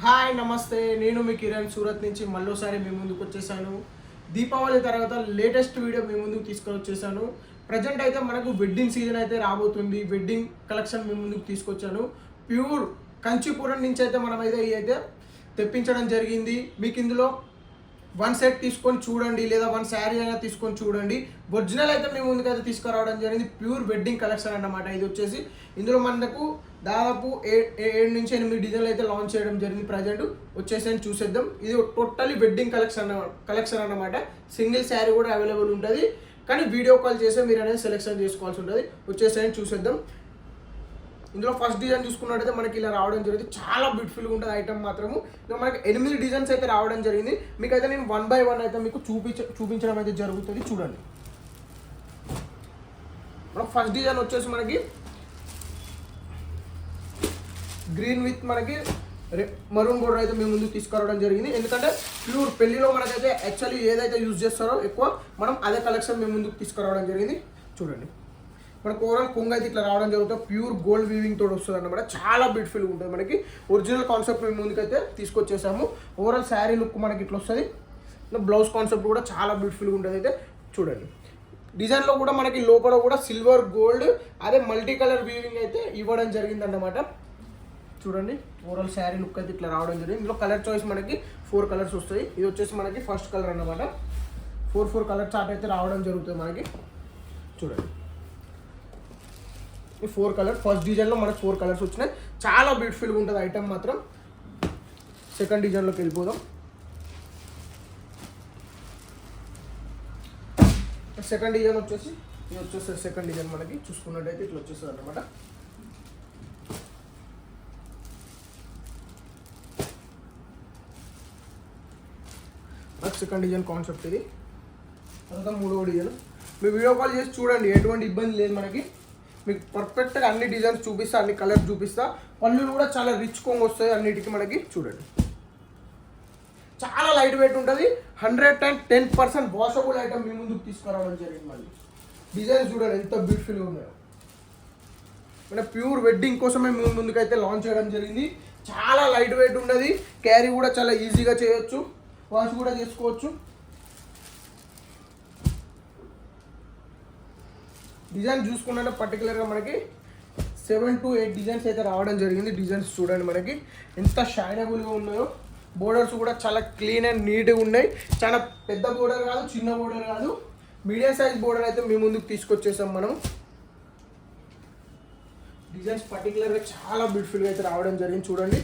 Hi నమస్తే, నేను మీ కిరణ్ సూరత్ నుంచి మళ్ళోసారి మీ ముందుకు వచ్చేసాను. దీపావళి తర్వాత లేటెస్ట్ వీడియో మీ ముందుకు తీసుకొని వచ్చేసాను. ప్రజెంట్ అయితే మనకు వెడ్డింగ్ సీజన్ అయితే రాబోతుంది. వెడ్డింగ్ కలెక్షన్ మీ ముందుకు తీసుకొచ్చాను. ప్యూర్ కంచిపురం నుంచి అయితే మనం అయితే తెప్పించడం జరిగింది. మీకు ఇందులో వన్ సెట్ తీసుకొని చూడండి, లేదా వన్ శారీ అయినా తీసుకొని చూడండి. ఒరిజినల్ అయితే మీ ముందుకైతే తీసుకురావడం జరిగింది. ప్యూర్ వెడ్డింగ్ కలెక్షన్ అన్నమాట. ఇది వచ్చేసి ఇందులో మనకు దాదాపు 7 నుంచి 8 డిజైన్లు అయితే లాంచ్ చేయడం జరిగింది. ప్రజెంట్ వచ్చేసి చూసేద్దాం. ఇది టోటల్లీ వెడ్డింగ్ కలెక్షన్ అన్నమాట. సింగిల్ శారీ కూడా అవైలబుల్ ఉంటుంది, కానీ వీడియో కాల్ చేస్తే మీరు అనేది సెలెక్షన్ చేసుకోవాల్సి ఉంటుంది. వచ్చేసి చూసేద్దాం. ఇందులో ఫస్ట్ డిజైన్ చూసుకున్నట్టయితే మనకి ఇలా రావడం జరిగింది. చాలా బ్యూటిఫుల్గా ఉంటుంది ఐటమ్ మాత్రము. ఇంకా మనకి 8 డిజైన్స్ అయితే రావడం జరిగింది. మీకైతే నేను 1 బై 1 అయితే మీకు చూపించడం అయితే జరుగుతుంది. చూడండి. మనం ఫస్ట్ డిజైన్ వచ్చేసి మనకి గ్రీన్ విత్ మనకి మరూన్ బోర్డర్ అయితే మేము ముందుకు తీసుకురావడం జరిగింది. ఎందుకంటే ప్యూర్ పెళ్లిలో మనకైతే యాక్చువల్లీ ఏదైతే యూజ్ చేస్తారో ఎక్కువ మనం అదే కలెక్షన్ మేము ముందుకు తీసుకురావడం జరిగింది. చూడండి, మనకు ఓవరాల్ కొంగ అయితే ఇట్లా రావడం జరుగుతుంది. ప్యూర్ గోల్డ్ వీవింగ్ తోడు వస్తుంది అన్నమాట. చాలా బ్యూటిఫుల్గా ఉంటుంది. మనకి ఒరిజినల్ కాన్సెప్ట్ మేము ముందుకైతే తీసుకొచ్చేసాము. ఓవరాల్ శారీ లుక్ మనకి ఇట్లా వస్తుంది. బ్లౌజ్ కాన్సెప్ట్ కూడా చాలా బ్యూటిఫుల్గా ఉంటుంది. అయితే చూడండి, డిజైన్లో కూడా మనకి లోపల కూడా సిల్వర్ గోల్డ్ అదే మల్టీ కలర్ వీవింగ్ అయితే ఇవ్వడం జరిగింది అన్నమాట. చూడండి, ఓవరాల్ శారీ లుక్ అయితే ఇట్లా రావడం జరిగింది. ఇందులో కలర్ చాయిస్ మనకి 4 కలర్స్ వస్తాయి. ఇది వచ్చేసి మనకి ఫస్ట్ కలర్ అన్నమాట. 4 కలర్ చార్ట్ అయితే రావడం జరుగుతుంది మనకి. చూడండి, ఈ 4 కలర్ ఫస్ట్ డిజైన్లో మనకి 4 కలర్స్ వచ్చినాయి. చాలా బ్యూటిఫుల్గా ఉంటుంది ఐటమ్ మాత్రం. సెకండ్ డిజైన్లోకి వెళ్ళిపోదాం. సెకండ్ డిజైన్ వచ్చేసి ఇది వచ్చేస్తుంది. సెకండ్ డిజైన్ మనకి చూసుకున్నట్టయితే ఇట్లా వచ్చేస్తుంది అన్నమాట. సెకండ్ డిజైన్ కాన్సెప్ట్ ఇది. తర్వాత 3వ డిజైన్. మీరు వీడియో కాల్ చేసి చూడండి, ఎటువంటి ఇబ్బంది లేదు మనకి. మీకు పర్ఫెక్ట్గా అన్ని డిజైన్స్ చూపిస్తా, అన్ని కలర్స్ చూపిస్తా. పళ్ళు కూడా చాలా రిచ్ కొంగు వస్తాయి అన్నిటికీ మనకి. చూడండి, చాలా లైట్ వెయిట్ ఉంటుంది. 110% వాషబుల్ ఐటమ్ మీ ముందుకు తీసుకురావడం జరిగింది. మళ్ళీ డిజైన్స్ చూడండి ఎంత బ్యూటిఫుల్గా ఉన్నాయో. మన ప్యూర్ వెడ్డింగ్ కోసమే మీ ముందుకైతే లాంచ్ చేయడం జరిగింది. చాలా లైట్ వెయిట్ ఉంటుంది. క్యారీ కూడా చాలా ఈజీగా చేయొచ్చు, వాష్ కూడా చేసుకోవచ్చు. డిజైన్ చూసుకున్నట్టు పర్టికులర్గా మనకి 7 to 8 డిజైన్స్ అయితే రావడం జరిగింది. డిజైన్స్ చూడండి మనకి ఎంత షైనబుల్గా ఉన్నాయో. బోర్డర్స్ కూడా చాలా క్లీన్ అండ్ నీట్గా ఉన్నాయి. చాలా పెద్ద బోర్డర్ కాదు, చిన్న బోర్డర్ కాదు, మీడియం సైజ్ బోర్డర్ అయితే మీ ముందుకు తీసుకొచ్చేసాం మనం. డిజైన్స్ పర్టికులర్గా చాలా బ్యూటిఫుల్గా అయితే రావడం జరిగింది. చూడండి,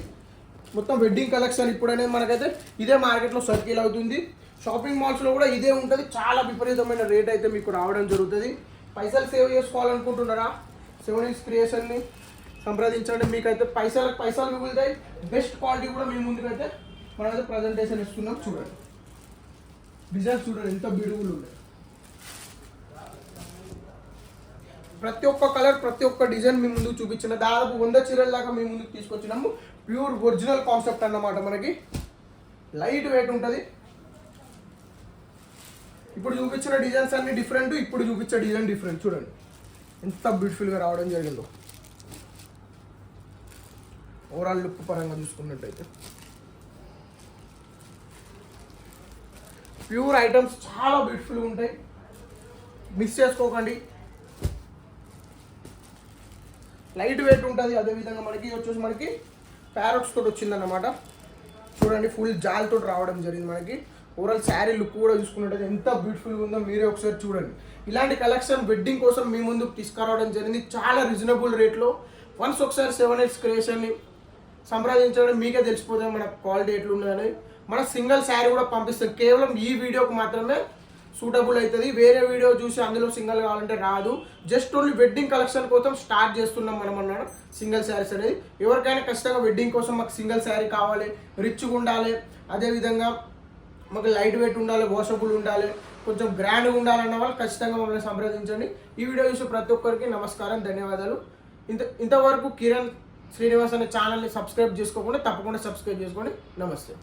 మొత్తం వెడ్డింగ్ కలెక్షన్ ఇప్పుడు అనేది మనకైతే ఇదే మార్కెట్లో సర్కిల్ అవుతుంది. షాపింగ్ మాల్స్లో కూడా ఇదే ఉంటుంది. చాలా విపరీతమైన రేట్ అయితే మీకు రావడం జరుగుతుంది. పైసలు సేవ్ చేసుకోవాలనుకుంటున్నారా, 7 క్రియేషన్ని సంప్రదించండి. మీకైతే పైసలు మిగులుతాయి. బెస్ట్ క్వాలిటీ కూడా మీ ముందుకైతే మనమైతే ప్రజెంటేషన్ ఇస్తున్నాం. చూడండి, డిజైన్స్ చూడండి ఎంత బ్యూటిఫుల్ ఉన్నాయి. ప్రతి ఒక్క కలర్, ప్రతి ఒక్క డిజైన్ మీ ముందుకు చూపించిన దాదాపు 100 చీరల దాకా మీ ముందుకు తీసుకొచ్చినాము. ప్యూర్ ఒరిజినల్ కాన్సెప్ట్ అన్నమాట. మనకి లైట్ వెయిట్ ఉంటుంది. ఇప్పుడు చూపించిన డిజైన్స్ అన్ని డిఫరెంట్, ఇప్పుడు చూపించే డిజైన్ డిఫరెంట్. చూడండి ఎంత బ్యూటిఫుల్గా రావడం జరిగిందో. ఓవరాల్ లుక్ పరంగా చూసుకున్నట్టయితే ప్యూర్ ఐటమ్స్ చాలా బ్యూటిఫుల్గా ఉంటాయి. మిస్ చేసుకోకండి. లైట్ వెయిట్ ఉంటుంది. అదేవిధంగా మనకి వచ్చేసి మనకి ప్యారట్స్ తోటి వచ్చిందన్నమాట. చూడండి, ఫుల్ జాల్తో రావడం జరిగింది మనకి. ఓవరాల్ శారీ లుక్ కూడా చూసుకున్నట్టయితే ఎంత బ్యూటిఫుల్గా ఉందో మీరే ఒకసారి చూడండి. ఇలాంటి కలెక్షన్ వెడ్డింగ్ కోసం మీ ముందుకు తీసుకురావడం జరిగింది చాలా రీజనబుల్ రేట్లో. వన్స్ ఒకసారి 7 క్రియేషన్ని సంప్రదించడం మీకే తెలిసిపోతుంది మన క్వాలిటీ ఎట్లుందని. మన సింగిల్ శారీ కూడా పంపిస్తాం. కేవలం ఈ వీడియోకి మాత్రమే సూటబుల్ అవుతుంది. వేరే వీడియో చూసి అందులో సింగిల్ కావాలంటే రాదు. జస్ట్ ఓన్లీ వెడ్డింగ్ కలెక్షన్ కోసం స్టార్ట్ చేస్తున్నాం మనం అన్నాడు సింగిల్ శారీస్ అనేది. ఎవరికైనా ఖచ్చితంగా వెడ్డింగ్ కోసం మాకు సింగిల్ శారీ కావాలి, రిచ్గా ఉండాలి, అదేవిధంగా మాకు లైట్ వెయిట్ ఉండాలి, వాషబుల్ ఉండాలి, కొంచెం గ్రాండ్గా ఉండాలన్న వాళ్ళు ఖచ్చితంగా మమ్మల్ని సంప్రదించండి. ఈ వీడియో చూసి ప్రతి ఒక్కరికి నమస్కారం, ధన్యవాదాలు. ఇంతవరకు కిరణ్ శ్రీనివాస్ అనే ఛానల్ని సబ్స్క్రైబ్ చేసుకోకుండా తప్పకుండా సబ్స్క్రైబ్ చేసుకోండి. నమస్తే.